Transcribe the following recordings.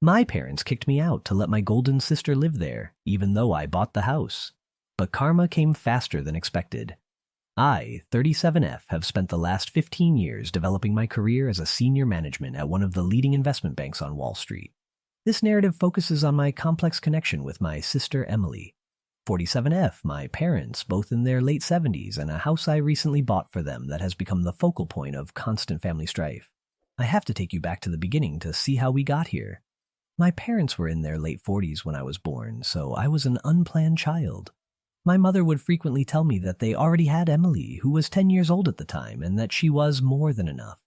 My parents kicked me out to let my golden sister live there, even though I bought the house. But karma came faster than expected. I, 37F, have spent the last 15 years developing my career as a senior management at one of the leading investment banks on Wall Street. This narrative focuses on my complex connection with my sister Emily. 47F, my parents, both in their late 70s, and a house I recently bought for them that has become the focal point of constant family strife. I have to take you back to the beginning to see how we got here. My parents were in their late 40s when I was born, so I was an unplanned child. My mother would frequently tell me that they already had Emily, who was 10 years old at the time, and that she was more than enough.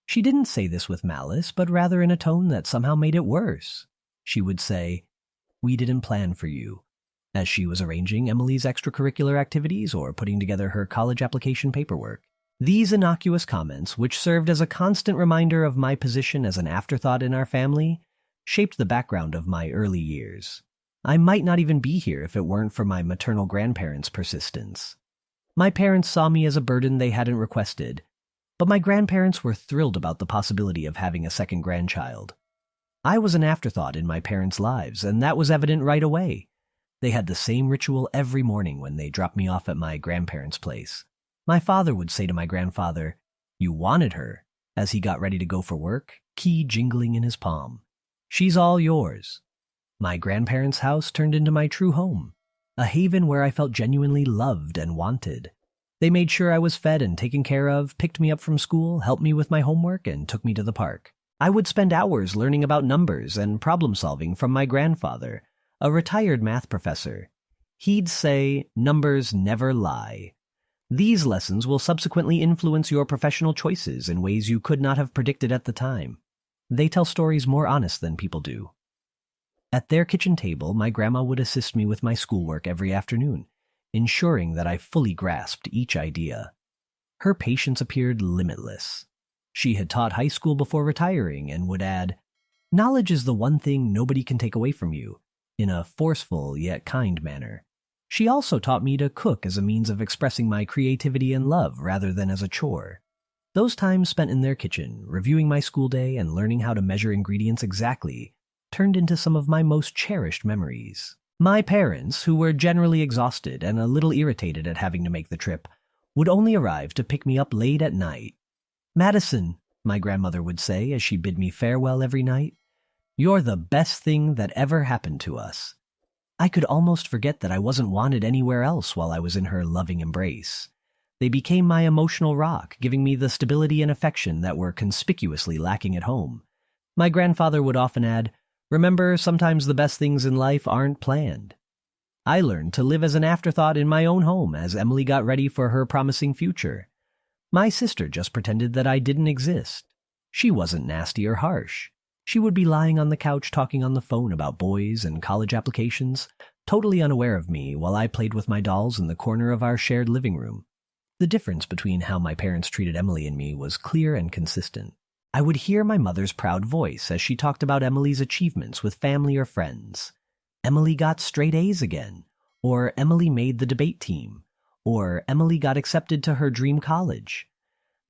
She didn't say this with malice, but rather in a tone that somehow made it worse. She would say, "We didn't plan for you," as she was arranging Emily's extracurricular activities or putting together her college application paperwork. These innocuous comments, which served as a constant reminder of my position as an afterthought in our family, shaped the background of my early years. I might not even be here if it weren't for my maternal grandparents' persistence. My parents saw me as a burden they hadn't requested, but my grandparents were thrilled about the possibility of having a second grandchild. I was an afterthought in my parents' lives, and that was evident right away. They had the same ritual every morning when they dropped me off at my grandparents' place. My father would say to my grandfather, "You wanted her," as he got ready to go for work, key jingling in his palm. "She's all yours." My grandparents' house turned into my true home, a haven where I felt genuinely loved and wanted. They made sure I was fed and taken care of, picked me up from school, helped me with my homework, and took me to the park. I would spend hours learning about numbers and problem solving from my grandfather, a retired math professor. He'd say, "Numbers never lie." These lessons will subsequently influence your professional choices in ways you could not have predicted at the time. They tell stories more honest than people do. At their kitchen table, my grandma would assist me with my schoolwork every afternoon, ensuring that I fully grasped each idea. Her patience appeared limitless. She had taught high school before retiring and would add, "Knowledge is the one thing nobody can take away from you," in a forceful yet kind manner. She also taught me to cook as a means of expressing my creativity and love rather than as a chore. Those times spent in their kitchen, reviewing my school day and learning how to measure ingredients exactly, turned into some of my most cherished memories. My parents, who were generally exhausted and a little irritated at having to make the trip, would only arrive to pick me up late at night. "Madison," my grandmother would say as she bid me farewell every night, "you're the best thing that ever happened to us." I could almost forget that I wasn't wanted anywhere else while I was in her loving embrace. They became my emotional rock, giving me the stability and affection that were conspicuously lacking at home. My grandfather would often add, "Remember, sometimes the best things in life aren't planned." I learned to live as an afterthought in my own home as Emily got ready for her promising future. My sister just pretended that I didn't exist. She wasn't nasty or harsh. She would be lying on the couch talking on the phone about boys and college applications, totally unaware of me while I played with my dolls in the corner of our shared living room. The difference between how my parents treated Emily and me was clear and consistent. I would hear my mother's proud voice as she talked about Emily's achievements with family or friends. Emily got straight A's again, or Emily made the debate team, or Emily got accepted to her dream college.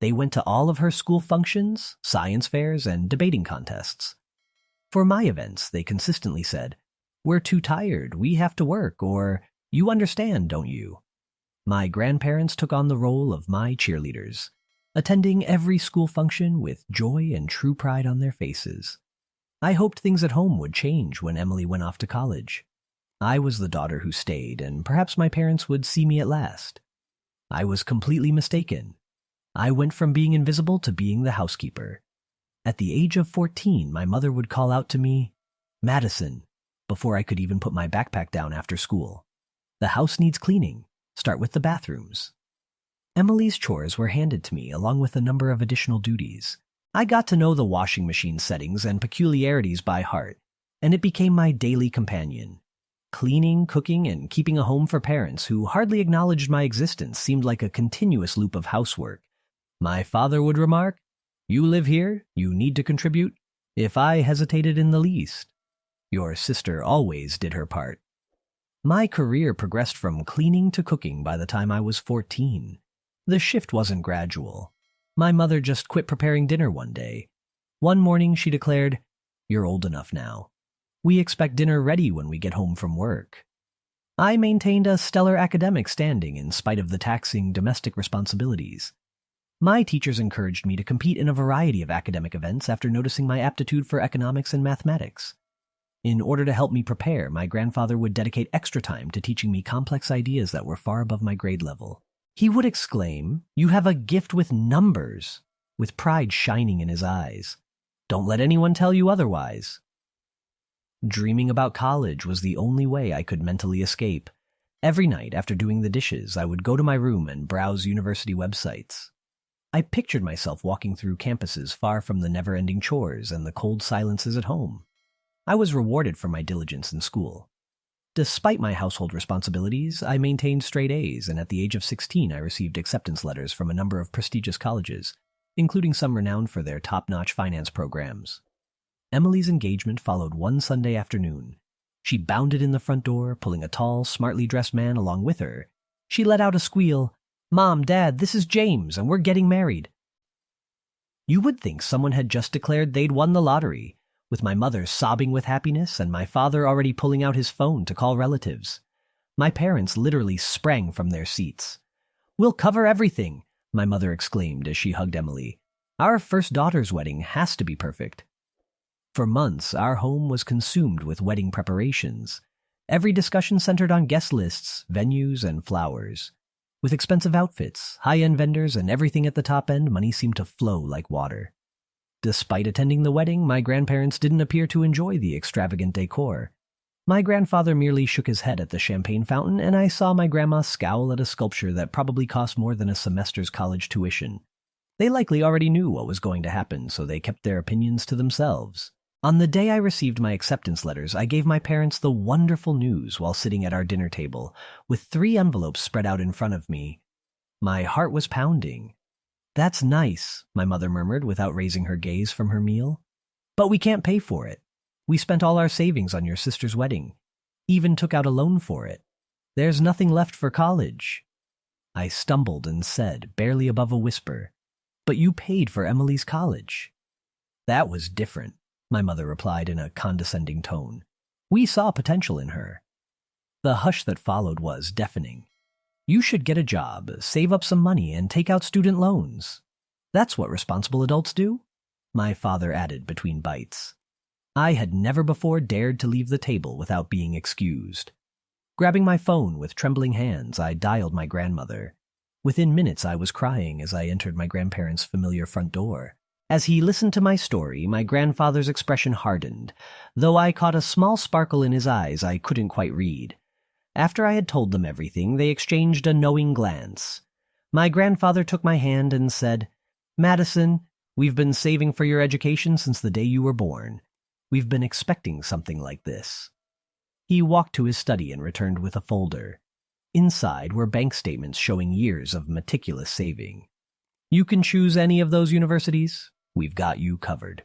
They went to all of her school functions, science fairs, and debating contests. For my events, they consistently said, "We're too tired, we have to work," or "You understand, don't you?" My grandparents took on the role of my cheerleaders, attending every school function with joy and true pride on their faces. I hoped things at home would change when Emily went off to college. I was the daughter who stayed, and perhaps my parents would see me at last. I was completely mistaken. I went from being invisible to being the housekeeper. At the age of 14, my mother would call out to me, "Madison," before I could even put my backpack down after school. "The house needs cleaning. Start with the bathrooms." Emily's chores were handed to me along with a number of additional duties. I got to know the washing machine settings and peculiarities by heart, and it became my daily companion. Cleaning, cooking, and keeping a home for parents who hardly acknowledged my existence seemed like a continuous loop of housework. My father would remark, "You live here, you need to contribute." If I hesitated in the least, "Your sister always did her part." My career progressed from cleaning to cooking by the time I was 14. The shift wasn't gradual. My mother just quit preparing dinner one day. One morning she declared, You're old enough now. We expect dinner ready when we get home from work. I maintained a stellar academic standing in spite of the taxing domestic responsibilities. My teachers encouraged me to compete in a variety of academic events after noticing my aptitude for economics and mathematics. In order to help me prepare, my grandfather would dedicate extra time to teaching me complex ideas that were far above my grade level. He would exclaim, "You have a gift with numbers," with pride shining in his eyes. "Don't let anyone tell you otherwise." Dreaming about college was the only way I could mentally escape. Every night after doing the dishes, I would go to my room and browse university websites. I pictured myself walking through campuses far from the never-ending chores and the cold silences at home. I was rewarded for my diligence in school. Despite my household responsibilities, I maintained straight A's, and at the age of 16 I received acceptance letters from a number of prestigious colleges, including some renowned for their top-notch finance programs. Emily's engagement followed one Sunday afternoon. She bounded in the front door, pulling a tall, smartly dressed man along with her. She let out a squeal, "Mom, Dad, this is James, and we're getting married." You would think someone had just declared they'd won the lottery, with my mother sobbing with happiness and my father already pulling out his phone to call relatives. My parents literally sprang from their seats. "We'll cover everything," my mother exclaimed as she hugged Emily. "Our first daughter's wedding has to be perfect." For months, our home was consumed with wedding preparations. Every discussion centered on guest lists, venues, and flowers. With expensive outfits, high-end vendors, and everything at the top end, money seemed to flow like water. Despite attending the wedding, my grandparents didn't appear to enjoy the extravagant decor. My grandfather merely shook his head at the champagne fountain, and I saw my grandma scowl at a sculpture that probably cost more than a semester's college tuition. They likely already knew what was going to happen, so they kept their opinions to themselves. On the day I received my acceptance letters, I gave my parents the wonderful news while sitting at our dinner table, with 3 envelopes spread out in front of me. My heart was pounding. "That's nice," my mother murmured without raising her gaze from her meal. "But we can't pay for it. We spent all our savings on your sister's wedding. Even took out a loan for it. There's nothing left for college." I stumbled and said, barely above a whisper, "But you paid for Emily's college." "That was different," my mother replied in a condescending tone. "We saw potential in her." The hush that followed was deafening. "You should get a job, save up some money, and take out student loans. That's what responsible adults do," my father added between bites. I had never before dared to leave the table without being excused. Grabbing my phone with trembling hands, I dialed my grandmother. Within minutes I was crying as I entered my grandparents' familiar front door. As he listened to my story, my grandfather's expression hardened, though I caught a small sparkle in his eyes I couldn't quite read. After I had told them everything, they exchanged a knowing glance. My grandfather took my hand and said, "Madison, we've been saving for your education since the day you were born. We've been expecting something like this." He walked to his study and returned with a folder. Inside were bank statements showing years of meticulous saving. "You can choose any of those universities. We've got you covered."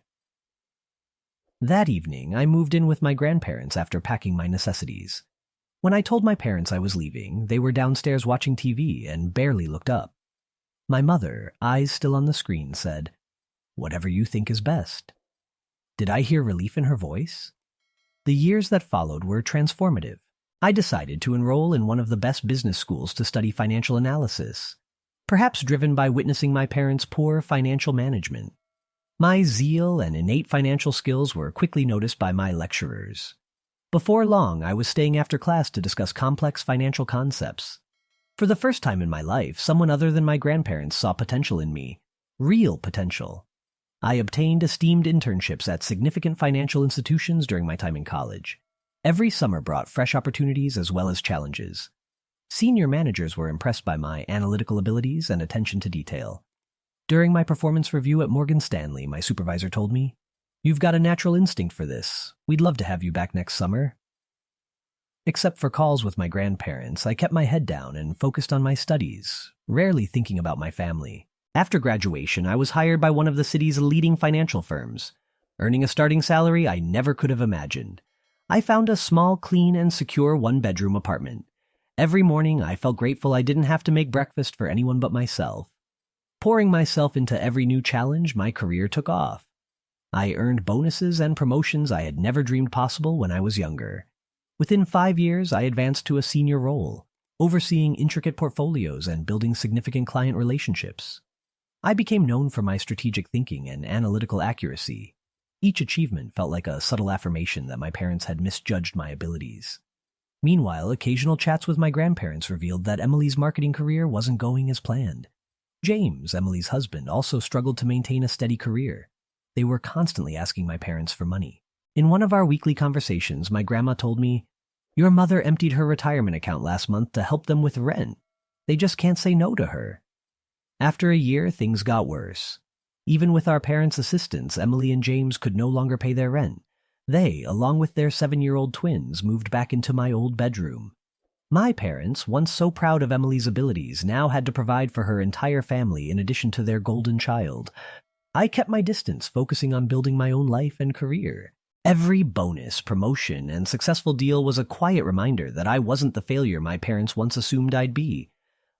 That evening, I moved in with my grandparents after packing my necessities. When I told my parents I was leaving, they were downstairs watching TV and barely looked up. My mother, eyes still on the screen, said, "Whatever you think is best." Did I hear relief in her voice? The years that followed were transformative. I decided to enroll in one of the best business schools to study financial analysis, perhaps driven by witnessing my parents' poor financial management. My zeal and innate financial skills were quickly noticed by my lecturers. Before long, I was staying after class to discuss complex financial concepts. For the first time in my life, someone other than my grandparents saw potential in me, real potential. I obtained esteemed internships at significant financial institutions during my time in college. Every summer brought fresh opportunities as well as challenges. Senior managers were impressed by my analytical abilities and attention to detail. During my performance review at Morgan Stanley, my supervisor told me, "You've got a natural instinct for this. We'd love to have you back next summer." Except for calls with my grandparents, I kept my head down and focused on my studies, rarely thinking about my family. After graduation, I was hired by one of the city's leading financial firms, earning a starting salary I never could have imagined. I found a small, clean, and secure one-bedroom apartment. Every morning, I felt grateful I didn't have to make breakfast for anyone but myself. Pouring myself into every new challenge, my career took off. I earned bonuses and promotions I had never dreamed possible when I was younger. Within 5 years, I advanced to a senior role, overseeing intricate portfolios and building significant client relationships. I became known for my strategic thinking and analytical accuracy. Each achievement felt like a subtle affirmation that my parents had misjudged my abilities. Meanwhile, occasional chats with my grandparents revealed that Emily's marketing career wasn't going as planned. James, Emily's husband, also struggled to maintain a steady career. They were constantly asking my parents for money. In one of our weekly conversations, my grandma told me, "Your mother emptied her retirement account last month to help them with rent. They just can't say no to her." After a year, things got worse. Even with our parents' assistance, Emily and James could no longer pay their rent. They, along with their 7-year-old twins, moved back into my old bedroom. My parents, once so proud of Emily's abilities, now had to provide for her entire family in addition to their golden child. I kept my distance, focusing on building my own life and career. Every bonus, promotion, and successful deal was a quiet reminder that I wasn't the failure my parents once assumed I'd be.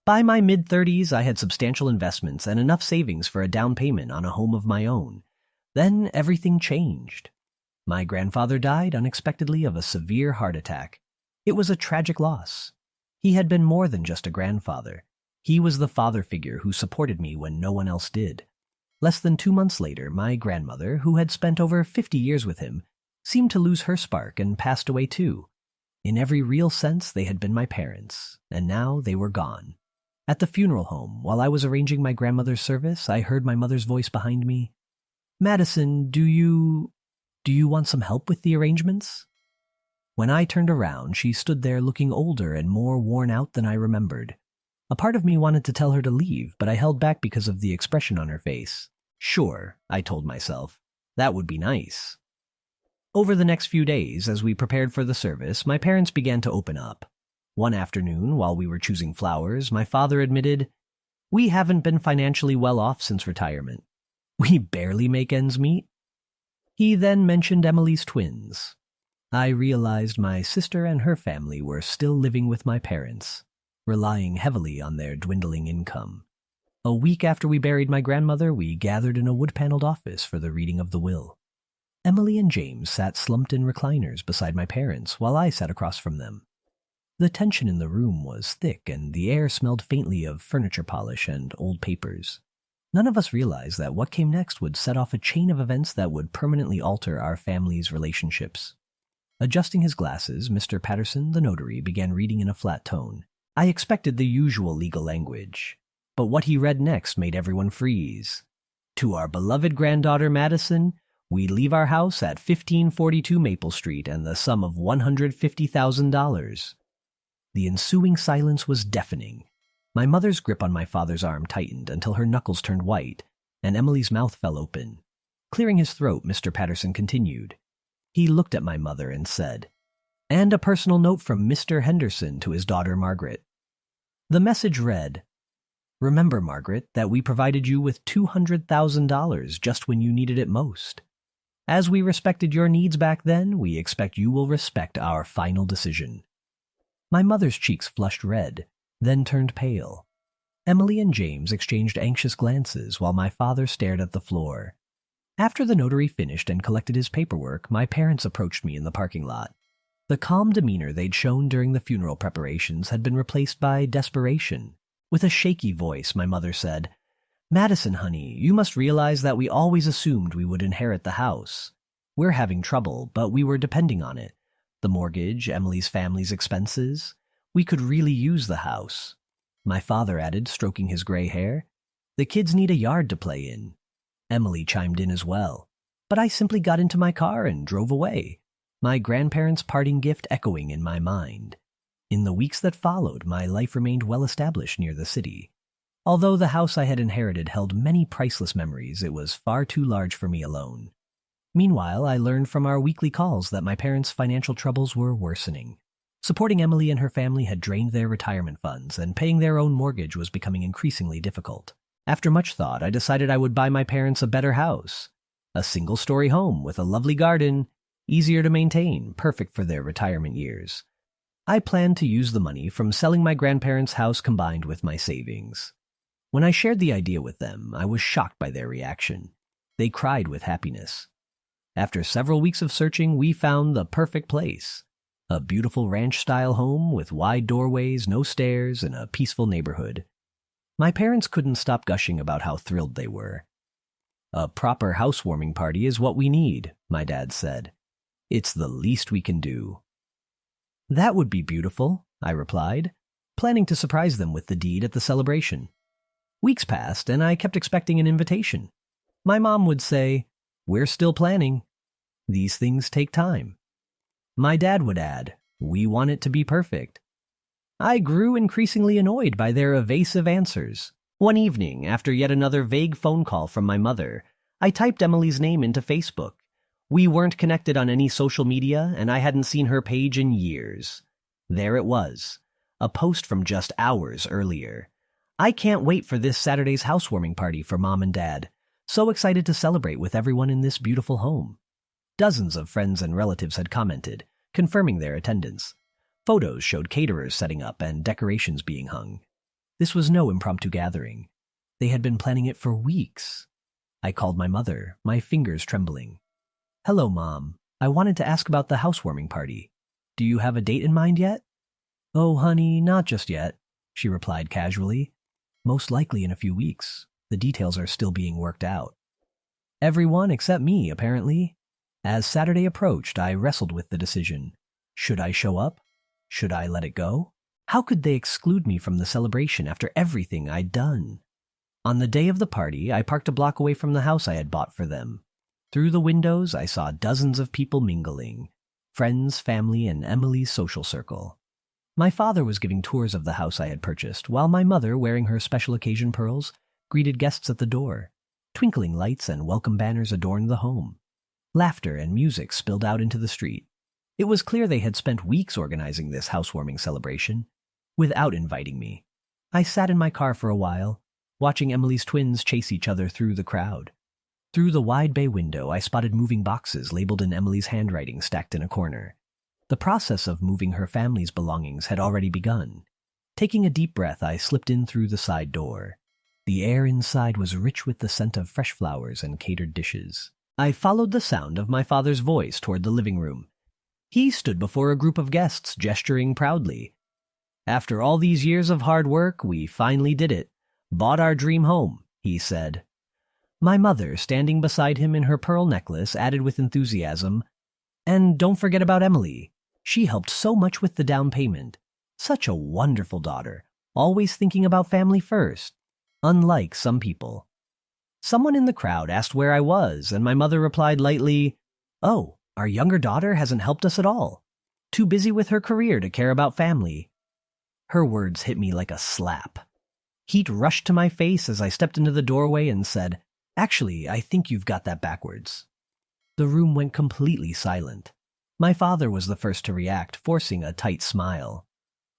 By my mid-30s, I had substantial investments and enough savings for a down payment on a home of my own. Then everything changed. My grandfather died unexpectedly of a severe heart attack. It was a tragic loss. He had been more than just a grandfather. He was the father figure who supported me when no one else did. Less than 2 months later, my grandmother, who had spent over 50 years with him, seemed to lose her spark and passed away too. In every real sense, they had been my parents, and now they were gone. At the funeral home, while I was arranging my grandmother's service, I heard my mother's voice behind me. "Madison, do you want some help with the arrangements?" When I turned around, she stood there looking older and more worn out than I remembered. A part of me wanted to tell her to leave, but I held back because of the expression on her face. Sure, I told myself, that would be nice. Over the next few days, as we prepared for the service, my parents began to open up. One afternoon, while we were choosing flowers, my father admitted, "We haven't been financially well off since retirement. We barely make ends meet." He then mentioned Emily's twins. I realized my sister and her family were still living with my parents, relying heavily on their dwindling income. A week after we buried my grandmother, we gathered in a wood-paneled office for the reading of the will. Emily and James sat slumped in recliners beside my parents, while I sat across from them. The tension in the room was thick, and the air smelled faintly of furniture polish and old papers. None of us realized that what came next would set off a chain of events that would permanently alter our family's relationships. Adjusting his glasses, Mr. Patterson, the notary, began reading in a flat tone. I expected the usual legal language, but what he read next made everyone freeze. "To our beloved granddaughter Madison, we leave our house at 1542 Maple Street and the sum of $150,000. The ensuing silence was deafening. My mother's grip on my father's arm tightened until her knuckles turned white, and Emily's mouth fell open. Clearing his throat, Mr. Patterson continued. He looked at my mother and said, "And a personal note from Mr. Henderson to his daughter Margaret." The message read, "Remember, Margaret, that we provided you with $200,000 just when you needed it most. As we respected your needs back then, we expect you will respect our final decision." My mother's cheeks flushed red, then turned pale. Emily and James exchanged anxious glances while my father stared at the floor. After the notary finished and collected his paperwork, my parents approached me in the parking lot. The calm demeanor they'd shown during the funeral preparations had been replaced by desperation. With a shaky voice, my mother said, "Madison, honey, you must realize that we always assumed we would inherit the house. We're having trouble, but we were depending on it. The mortgage, Emily's family's expenses. We could really use the house." My father added, stroking his gray hair, "The kids need a yard to play in." Emily chimed in as well. But I simply got into my car and drove away, my grandparents' parting gift echoing in my mind. In the weeks that followed, my life remained well established near the city. Although the house I had inherited held many priceless memories, it was far too large for me alone. Meanwhile, I learned from our weekly calls that my parents' financial troubles were worsening. Supporting Emily and her family had drained their retirement funds, and paying their own mortgage was becoming increasingly difficult. After much thought, I decided I would buy my parents a better house. A single-story home with a lovely garden, easier to maintain, perfect for their retirement years. I planned to use the money from selling my grandparents' house combined with my savings. When I shared the idea with them, I was shocked by their reaction. They cried with happiness. After several weeks of searching, we found the perfect place. A beautiful ranch-style home with wide doorways, no stairs, and a peaceful neighborhood. My parents couldn't stop gushing about how thrilled they were. "A proper housewarming party is what we need," my dad said. "It's the least we can do." "That would be beautiful," I replied, planning to surprise them with the deed at the celebration. Weeks passed, and I kept expecting an invitation. My mom would say, "We're still planning. These things take time." My dad would add, "We want it to be perfect." I grew increasingly annoyed by their evasive answers. One evening, after yet another vague phone call from my mother, I typed Emily's name into Facebook. We weren't connected on any social media, and I hadn't seen her page in years. There it was, a post from just hours earlier. "I can't wait for this Saturday's housewarming party for Mom and Dad. So excited to celebrate with everyone in this beautiful home." Dozens of friends and relatives had commented, confirming their attendance. Photos showed caterers setting up and decorations being hung. This was no impromptu gathering. They had been planning it for weeks. I called my mother, my fingers trembling. "Hello, Mom. I wanted to ask about the housewarming party. Do you have a date in mind yet?" "Oh, honey, not just yet," she replied casually. "Most likely in a few weeks. The details are still being worked out." Everyone except me, apparently. As Saturday approached, I wrestled with the decision. Should I show up? Should I let it go? How could they exclude me from the celebration after everything I'd done? On the day of the party, I parked a block away from the house I had bought for them. Through the windows, I saw dozens of people mingling. Friends, family, and Emily's social circle. My father was giving tours of the house I had purchased, while my mother, wearing her special occasion pearls, greeted guests at the door. Twinkling lights and welcome banners adorned the home. Laughter and music spilled out into the street. It was clear they had spent weeks organizing this housewarming celebration, without inviting me. I sat in my car for a while, watching Emily's twins chase each other through the crowd. Through the wide bay window, I spotted moving boxes labeled in Emily's handwriting stacked in a corner. The process of moving her family's belongings had already begun. Taking a deep breath, I slipped in through the side door. The air inside was rich with the scent of fresh flowers and catered dishes. I followed the sound of my father's voice toward the living room. He stood before a group of guests, gesturing proudly. "After all these years of hard work, we finally did it. Bought our dream home," he said. My mother, standing beside him in her pearl necklace, added with enthusiasm, "And don't forget about Emily. She helped so much with the down payment. Such a wonderful daughter, always thinking about family first. Unlike some people." Someone in the crowd asked where I was, and my mother replied lightly, "Oh, our younger daughter hasn't helped us at all. Too busy with her career to care about family." Her words hit me like a slap. Heat rushed to my face as I stepped into the doorway and said, "Actually, I think you've got that backwards." The room went completely silent. My father was the first to react, forcing a tight smile.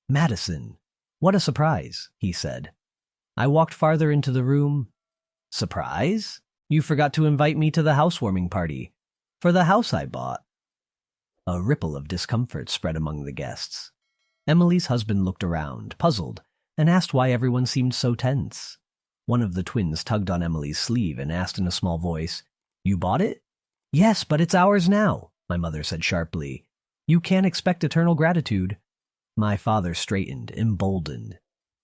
"Madison, what a surprise," he said. I walked farther into the room. "Surprise? You forgot to invite me to the housewarming party. For the house I bought." A ripple of discomfort spread among the guests. Emily's husband looked around, puzzled, and asked why everyone seemed so tense. One of the twins tugged on Emily's sleeve and asked in a small voice, "You bought it?" "Yes, but it's ours now," my mother said sharply. "You can't expect eternal gratitude." My father straightened, emboldened.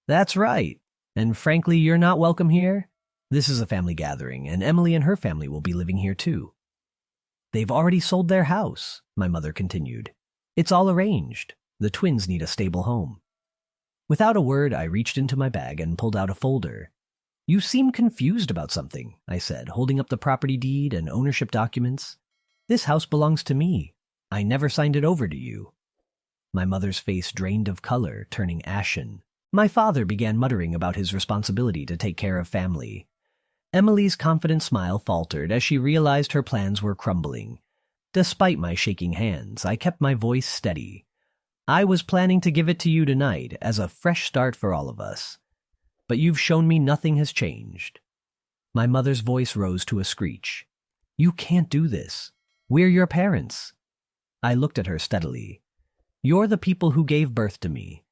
"That's right. And frankly, you're not welcome here. This is a family gathering, and Emily and her family will be living here too." "They've already sold their house," my mother continued. "It's all arranged. The twins need a stable home." Without a word, I reached into my bag and pulled out a folder. "You seem confused about something," I said, holding up the property deed and ownership documents. "This house belongs to me. I never signed it over to you." My mother's face drained of color, turning ashen. My father began muttering about his responsibility to take care of family. Emily's confident smile faltered as she realized her plans were crumbling. Despite my shaking hands, I kept my voice steady. "I was planning to give it to you tonight as a fresh start for all of us. But you've shown me nothing has changed." My mother's voice rose to a screech. "You can't do this. We're your parents." I looked at her steadily. "You're the people who gave birth to me.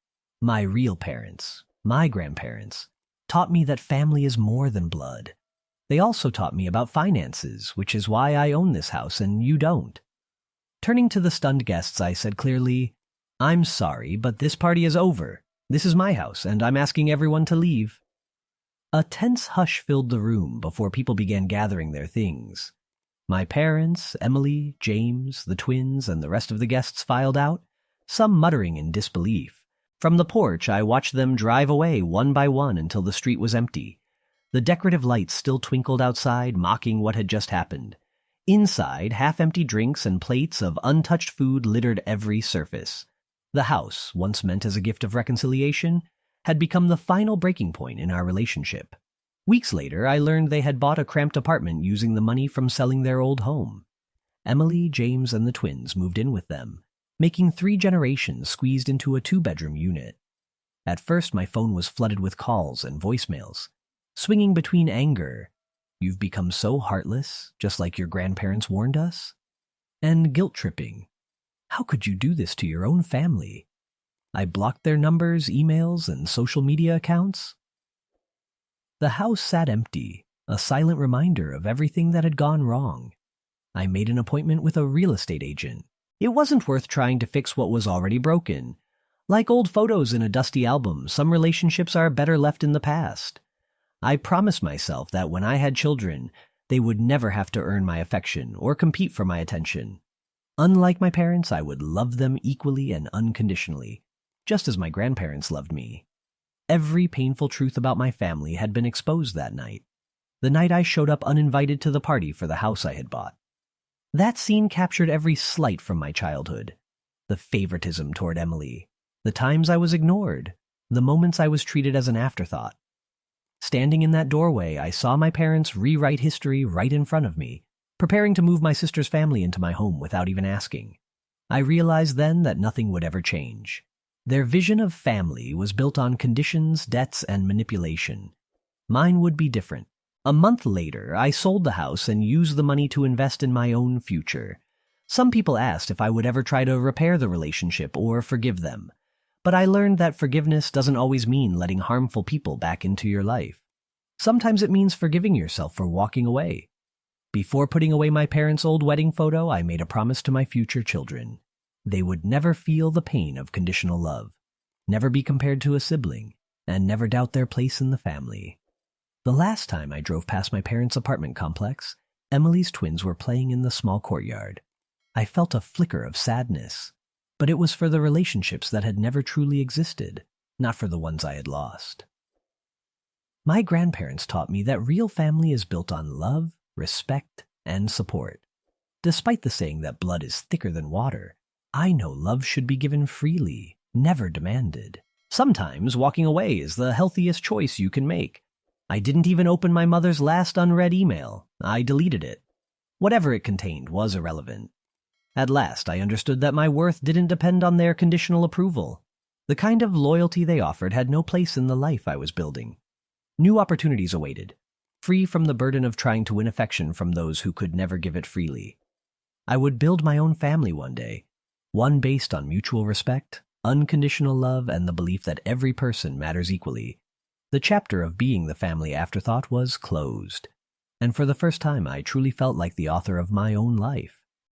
My real parents, my grandparents, taught me that family is more than blood. They also taught me about finances, which is why I own this house and you don't. Turning to the stunned guests, I said clearly, "I'm sorry, but this party is over. This is my house, and I'm asking everyone to leave." A tense hush filled the room before people began gathering their things. My parents, Emily, James, the twins, and the rest of the guests filed out, some muttering in disbelief. From the porch, I watched them drive away one by one until the street was empty. The decorative lights still twinkled outside, mocking what had just happened. Inside, half-empty drinks and plates of untouched food littered every surface. The house, once meant as a gift of reconciliation, had become the final breaking point in our relationship. Weeks later, I learned they had bought a cramped apartment using the money from selling their old home. Emily, James, and the twins moved in with them, making 3 generations squeezed into a 2-bedroom unit. At first, my phone was flooded with calls and voicemails, swinging between anger, "You've become so heartless, just like your grandparents warned us," and guilt-tripping, "How could you do this to your own family?" I blocked their numbers, emails, and social media accounts. The house sat empty, a silent reminder of everything that had gone wrong. I made an appointment with a real estate agent. It wasn't worth trying to fix what was already broken. Like old photos in a dusty album, some relationships are better left in the past. I promised myself that when I had children, they would never have to earn my affection or compete for my attention. Unlike my parents, I would love them equally and unconditionally, just as my grandparents loved me. Every painful truth about my family had been exposed that night, the night I showed up uninvited to the party for the house I had bought. That scene captured every slight from my childhood. The favoritism toward Emily, the times I was ignored, the moments I was treated as an afterthought. Standing in that doorway, I saw my parents rewrite history right in front of me, preparing to move my sister's family into my home without even asking. I realized then that nothing would ever change. Their vision of family was built on conditions, debts, and manipulation. Mine would be different. A month later, I sold the house and used the money to invest in my own future. Some people asked if I would ever try to repair the relationship or forgive them. But I learned that forgiveness doesn't always mean letting harmful people back into your life. Sometimes it means forgiving yourself for walking away. Before putting away my parents' old wedding photo, I made a promise to my future children. They would never feel the pain of conditional love, never be compared to a sibling, and never doubt their place in the family. The last time I drove past my parents' apartment complex, Emily's twins were playing in the small courtyard. I felt a flicker of sadness, but it was for the relationships that had never truly existed, not for the ones I had lost. My grandparents taught me that real family is built on love, respect, and support. Despite the saying that blood is thicker than water, I know love should be given freely, never demanded. Sometimes walking away is the healthiest choice you can make. I didn't even open my mother's last unread email. I deleted it. Whatever it contained was irrelevant. At last, I understood that my worth didn't depend on their conditional approval. The kind of loyalty they offered had no place in the life I was building. New opportunities awaited, free from the burden of trying to win affection from those who could never give it freely. I would build my own family one day, one based on mutual respect, unconditional love, and the belief that every person matters equally. The chapter of being the family afterthought was closed, and for the first time I truly felt like the author of my own life.